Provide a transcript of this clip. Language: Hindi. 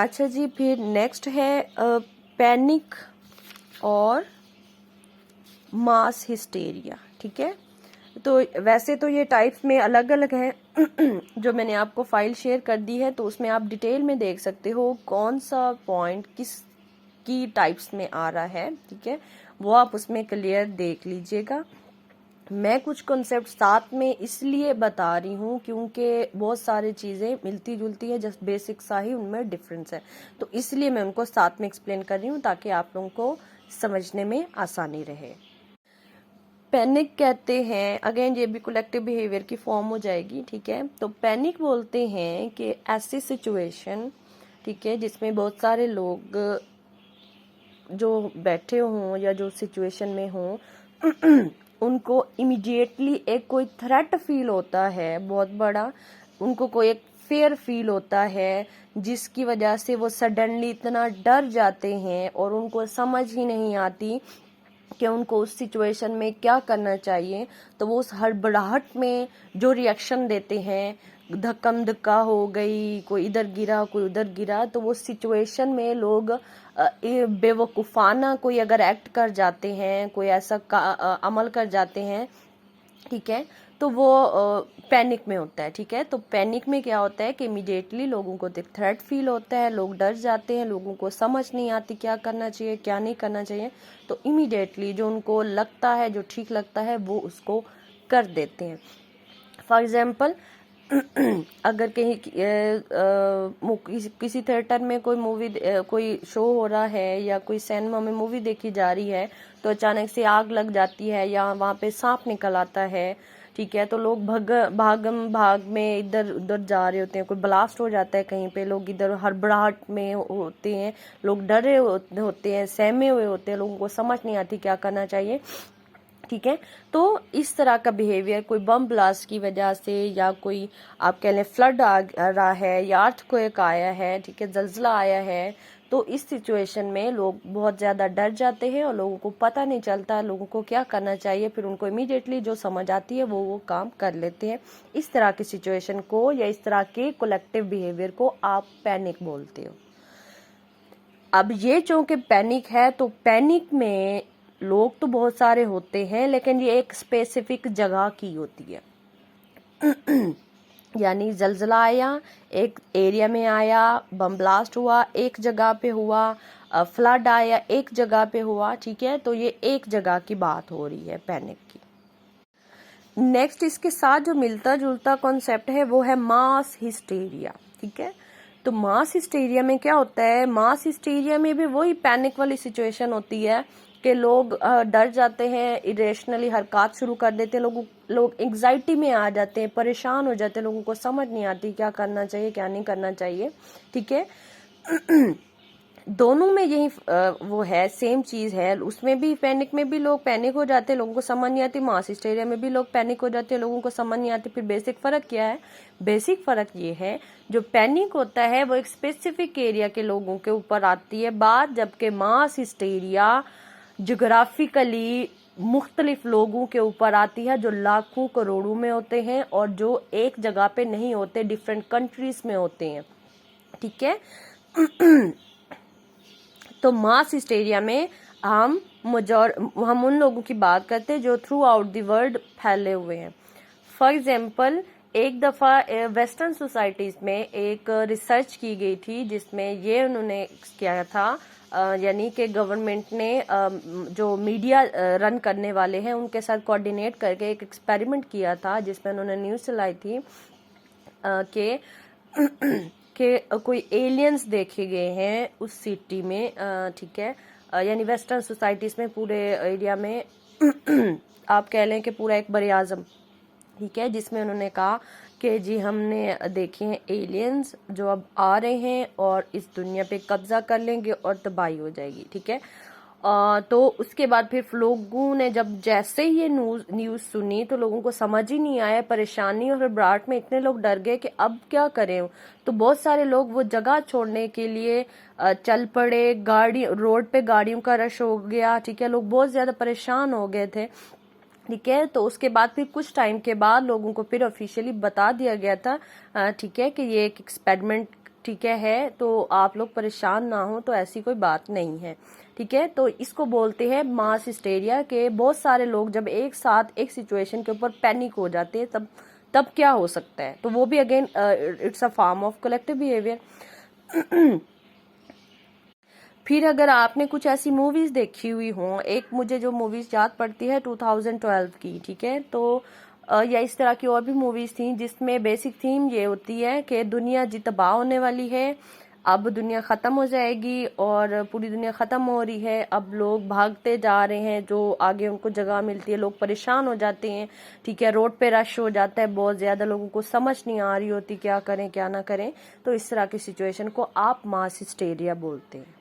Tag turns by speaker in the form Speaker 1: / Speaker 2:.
Speaker 1: अच्छा जी, फिर नेक्स्ट है पैनिक और मास हिस्टेरिया। ठीक है, तो वैसे तो ये टाइप्स में अलग अलग हैं जो मैंने आपको फाइल शेयर कर दी है, तो उसमें आप डिटेल में देख सकते हो कौन सा पॉइंट किस की टाइप्स में आ रहा है। ठीक है, वो आप उसमें क्लियर देख लीजिएगा। मैं कुछ कॉन्सेप्ट साथ में इसलिए बता रही हूँ क्योंकि बहुत सारी चीज़ें मिलती जुलती है, जस्ट बेसिक सा ही उनमें डिफरेंस है, तो इसलिए मैं उनको साथ में एक्सप्लेन कर रही हूँ ताकि आप लोगों को समझने में आसानी रहे। पैनिक कहते हैं, अगेन ये भी कलेक्टिव बिहेवियर की फॉर्म हो जाएगी। ठीक है, तो पैनिक बोलते हैं कि ऐसी सिचुएशन, ठीक है, जिसमें बहुत सारे लोग जो बैठे हों या जो सिचुएशन में हों उनको इमिडिएटली एक कोई थ्रेट फील होता है बहुत बड़ा, उनको कोई एक फेयर फील होता है जिसकी वजह से वो सडनली इतना डर जाते हैं और उनको समझ ही नहीं आती कि उनको उस सिचुएशन में क्या करना चाहिए। तो वो उस हड़बड़ाहट में जो रिएक्शन देते हैं, धक्कम धक्का हो गई, कोई इधर गिरा कोई उधर गिरा, तो वो सिचुएशन में लोग बेवकूफ़ाना कोई अगर एक्ट कर जाते हैं, कोई ऐसा अमल कर जाते हैं, ठीक है, तो वो पैनिक में होता है। ठीक है, तो पैनिक में क्या होता है कि इमीडिएटली लोगों को थ्रेट फील होता है, लोग डर जाते हैं, लोगों को समझ नहीं आती क्या करना चाहिए क्या नहीं करना चाहिए, तो इमीडिएटली जो उनको लगता है, जो ठीक लगता है, वो उसको कर देते हैं। फॉर एग्जाम्पल अगर कहीं किसी थिएटर में कोई मूवी कोई शो हो रहा है या कोई सिनेमा में मूवी देखी जा रही है, तो अचानक से आग लग जाती है या वहाँ पे सांप निकल आता है, ठीक है, तो लोग भाग में इधर उधर जा रहे होते हैं, कोई ब्लास्ट हो जाता है कहीं पे, लोग इधर हड़बड़ाहट में होते हैं, लोग डरे होते हैं, सहमे हुए होते हैं, लोगों को समझ नहीं आती क्या करना चाहिए। ठीक है, तो इस तरह का बिहेवियर कोई बम ब्लास्ट की वजह से या कोई आप कह लें फ्लड आ रहा है या अर्थक्वेक आया है, ठीक है, जल्जला आया है, तो इस सिचुएशन में लोग बहुत ज़्यादा डर जाते हैं और लोगों को पता नहीं चलता लोगों को क्या करना चाहिए, फिर उनको इमीडिएटली जो समझ आती है वो काम कर लेते हैं। इस तरह की सिचुएशन को या इस तरह के कलेक्टिव बिहेवियर को आप पैनिक बोलते हो। अब ये चूंकि पैनिक है, तो पैनिक में लोग तो बहुत सारे होते हैं, लेकिन ये एक स्पेसिफिक जगह की होती है यानी जलजला आया एक एरिया में आया, बम ब्लास्ट हुआ एक जगह पे हुआ, फ्लड आया एक जगह पे हुआ, ठीक है, तो ये एक जगह की बात हो रही है पैनिक की। नेक्स्ट इसके साथ जो मिलता जुलता कॉन्सेप्ट है वो है मास हिस्टेरिया। ठीक है, तो मास हिस्टेरिया में क्या होता है, मास हिस्टेरिया में भी वही पैनिक वाली सिचुएशन होती है कि लोग डर जाते हैं, इरेशनली हरकत शुरू कर देते हैं, लोग एंग्जाइटी में आ जाते हैं, परेशान हो जाते हैं, लोगों को समझ नहीं आती क्या करना चाहिए क्या नहीं करना चाहिए। ठीक है दोनों में यही वो है, सेम चीज है, उसमें भी पैनिक में भी लोग पैनिक हो जाते हैं, लोगों को समझ नहीं आती, मास हिस्टेरिया में भी लोग पैनिक हो जाते हैं, लोगों को समझ नहीं आती। फिर बेसिक फर्क क्या है, बेसिक फर्क ये है जो पैनिक होता है वो एक स्पेसिफिक एरिया के लोगों के ऊपर आती है बात, जबकि मास हिस्टेरिया जोग्राफिकली मुख्तलिफ लोगों के ऊपर आती है जो लाखों करोड़ों में होते हैं और जो एक जगह पे नहीं होते, डिफरेंट कंट्रीज में होते हैं। ठीक है तो मास हिस्टेरिया में हम उन लोगों की बात करते हैं जो थ्रू आउट द वर्ल्ड फैले हुए हैं। फॉर एग्जाम्पल एक दफ़ा वेस्टर्न सोसाइटीज़ में एक रिसर्च की गई थी जिसमें ये उन्होंने किया था, यानी कि गवर्नमेंट ने जो मीडिया रन करने वाले हैं उनके साथ कोऑर्डिनेट करके एक एक्सपेरिमेंट किया था जिसमें उन्होंने न्यूज़ चलाई थी कि कोई एलियंस देखे गए हैं उस सिटी में। ठीक है, यानी वेस्टर्न सोसाइटीज़ में पूरे एरिया में आप कह लें कि पूरा एक बरे आज़म, ठीक है, जिसमें उन्होंने कहा कि जी हमने देखे हैं एलियंस जो अब आ रहे हैं और इस दुनिया पे कब्जा कर लेंगे और तबाही हो जाएगी। ठीक है, तो उसके बाद फिर लोगों ने जब जैसे ही ये न्यूज़ सुनी तो लोगों को समझ ही नहीं आया, परेशानी और घबराहट में इतने लोग डर गए कि अब क्या करें। तो बहुत सारे लोग वो जगह छोड़ने के लिए चल पड़े, गाड़ी रोड पे गाड़ियों का रश हो गया। ठीक है, लोग बहुत ज्यादा परेशान हो गए थे। ठीक है, तो उसके बाद फिर कुछ टाइम के बाद लोगों को फिर ऑफिशियली बता दिया गया था, ठीक है, कि ये एक एक्सपेरिमेंट ठीक है, तो आप लोग परेशान ना हो, तो ऐसी कोई बात नहीं है, ठीक है। तो इसको बोलते हैं मास हिस्टेरिया के बहुत सारे लोग जब एक साथ एक सिचुएशन के ऊपर पैनिक हो जाते हैं, तब क्या हो सकता है, तो वो भी again it's a form of collective behaviour. फिर अगर आपने कुछ ऐसी मूवीज देखी हुई हो, एक मुझे जो मूवीज याद पड़ती है 2012 की, ठीक है, तो या इस तरह की और भी मूवीज थी जिसमें बेसिक थीम ये होती है कि दुनिया जी तबाह होने वाली है, अब दुनिया खत्म हो जाएगी और पूरी दुनिया खत्म हो रही है, अब लोग भागते जा रहे हैं, जो आगे उनको जगह मिलती है लोग परेशान हो जाते हैं, ठीक है, रोड पे रश हो जाता है, बहुत ज्यादा लोगों को समझ नहीं आ रही होती क्या करें क्या ना करें, तो इस तरह की सिचुएशन को आप मास हिस्टेरिया बोलते हैं।